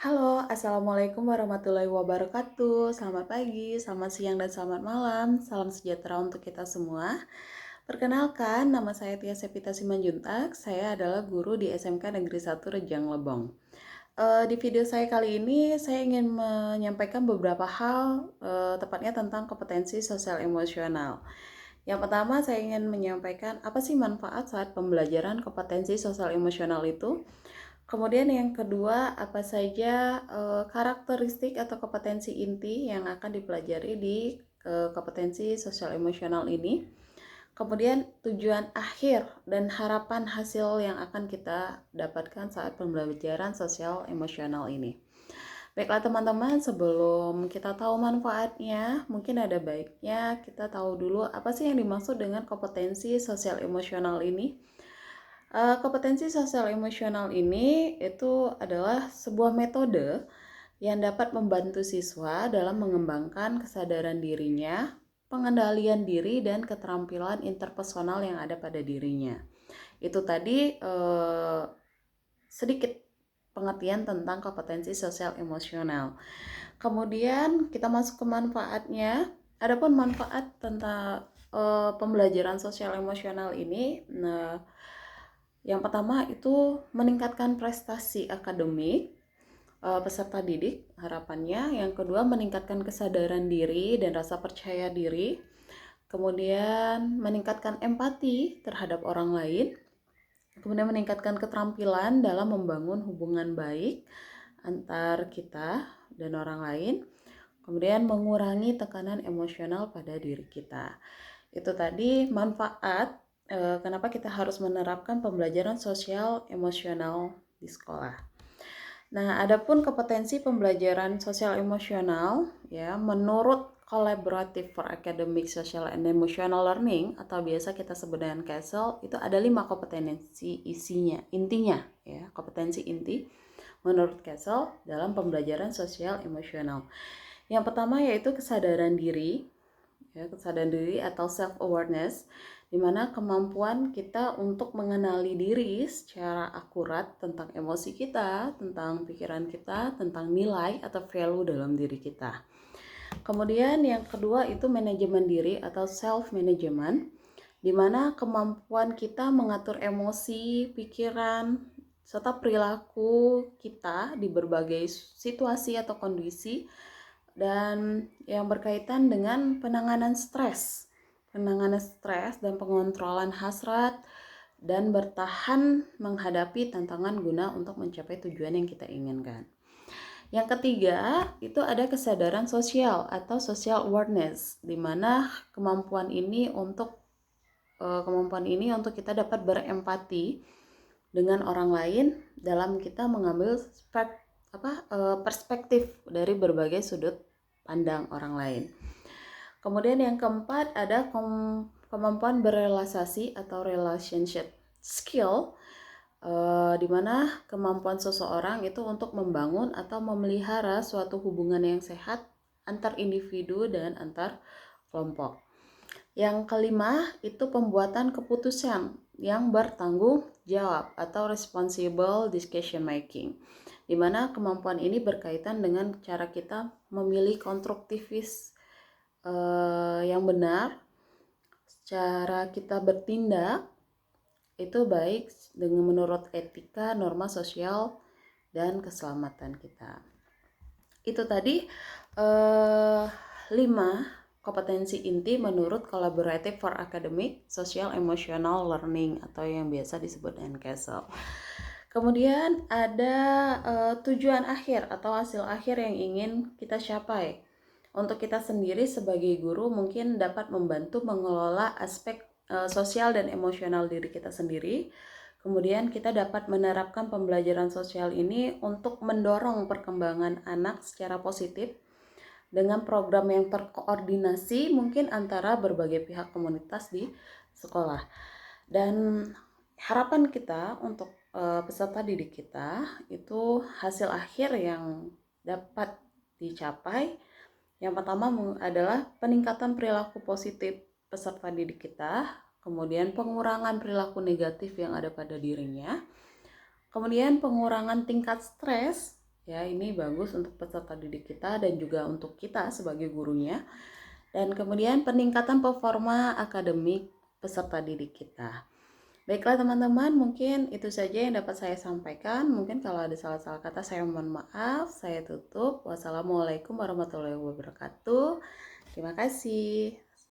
Halo, Assalamualaikum warahmatullahi wabarakatuh. Selamat pagi, selamat siang, dan selamat malam. Salam sejahtera untuk kita semua. Perkenalkan, nama saya Tia Sepita Simanjuntak. Saya adalah guru di SMK Negeri 1 Rejang Lebong. Di video saya kali ini, saya ingin menyampaikan beberapa hal, tepatnya tentang kompetensi sosial emosional. Yang pertama, saya ingin menyampaikan apa sih manfaat saat pembelajaran kompetensi sosial emosional itu. Kemudian yang kedua, apa saja karakteristik atau kompetensi inti yang akan dipelajari di kompetensi sosial emosional ini. Kemudian tujuan akhir dan harapan hasil yang akan kita dapatkan saat pembelajaran sosial emosional ini. Baiklah teman-teman, sebelum kita tahu manfaatnya, mungkin ada baiknya kita tahu dulu apa sih yang dimaksud dengan kompetensi sosial emosional ini. Kompetensi sosial emosional ini itu adalah sebuah metode yang dapat membantu siswa dalam mengembangkan kesadaran dirinya, pengendalian diri, dan keterampilan interpersonal yang ada pada dirinya. Itu tadi sedikit pengertian tentang kompetensi sosial emosional. Kemudian kita masuk ke manfaatnya. Adapun manfaat tentang pembelajaran sosial emosional ini, yang pertama itu meningkatkan prestasi akademik peserta didik harapannya. Yang kedua meningkatkan kesadaran diri dan rasa percaya diri. Kemudian meningkatkan empati terhadap orang lain. Kemudian meningkatkan keterampilan dalam membangun hubungan baik antar kita dan orang lain. Kemudian mengurangi tekanan emosional pada diri kita. Itu tadi manfaat kenapa kita harus menerapkan pembelajaran sosial emosional di sekolah. Nah, adapun kompetensi pembelajaran sosial emosional ya, menurut Collaborative for Academic, Social and Emotional Learning atau biasa kita sebut dengan CASEL, itu ada 5 kompetensi intinya ya, kompetensi inti menurut CASEL dalam pembelajaran sosial emosional. Yang pertama yaitu kesadaran diri, ya, kesadaran diri atau self awareness, di mana kemampuan kita untuk mengenali diri secara akurat tentang emosi kita, tentang pikiran kita, tentang nilai atau value dalam diri kita. Kemudian yang kedua itu manajemen diri atau self management, di mana kemampuan kita mengatur emosi, pikiran, serta perilaku kita di berbagai situasi atau kondisi, dan yang berkaitan dengan penanganan stres dan pengontrolan hasrat dan bertahan menghadapi tantangan guna untuk mencapai tujuan yang kita inginkan. Yang ketiga, itu ada kesadaran sosial atau social awareness, di mana kemampuan ini untuk kita dapat berempati dengan orang lain dalam kita mengambil perspektif dari berbagai sudut pandang orang lain. Kemudian yang keempat ada kemampuan berrelasasi atau relationship skill, di mana kemampuan seseorang itu untuk membangun atau memelihara suatu hubungan yang sehat antar individu dan antar kelompok. Yang kelima itu pembuatan keputusan yang bertanggung jawab atau responsible decision making, di mana kemampuan ini berkaitan dengan cara kita memilih konstruktivis yang benar, cara kita bertindak itu baik dengan menurut etika, norma sosial, dan keselamatan kita. Itu tadi 5 kompetensi inti menurut Collaborative for Academic, Social, Emotional Learning atau yang biasa disebut dengan CASEL. Kemudian ada tujuan akhir atau hasil akhir yang ingin kita capai. Untuk kita sendiri sebagai guru mungkin dapat membantu mengelola aspek sosial dan emosional diri kita sendiri. Kemudian kita dapat menerapkan pembelajaran sosial ini untuk mendorong perkembangan anak secara positif dengan program yang terkoordinasi mungkin antara berbagai pihak komunitas di sekolah. Dan harapan kita untuk peserta didik kita itu hasil akhir yang dapat dicapai. Yang pertama adalah peningkatan perilaku positif peserta didik kita, kemudian pengurangan perilaku negatif yang ada pada dirinya, kemudian pengurangan tingkat stres Ya, ini bagus untuk peserta didik kita dan juga untuk kita sebagai gurunya. Dan kemudian peningkatan performa akademik peserta didik kita. Baiklah teman-teman, mungkin itu saja yang dapat saya sampaikan. Mungkin kalau ada salah-salah kata saya mohon maaf. Saya tutup. Wassalamualaikum warahmatullahi wabarakatuh. Terima kasih.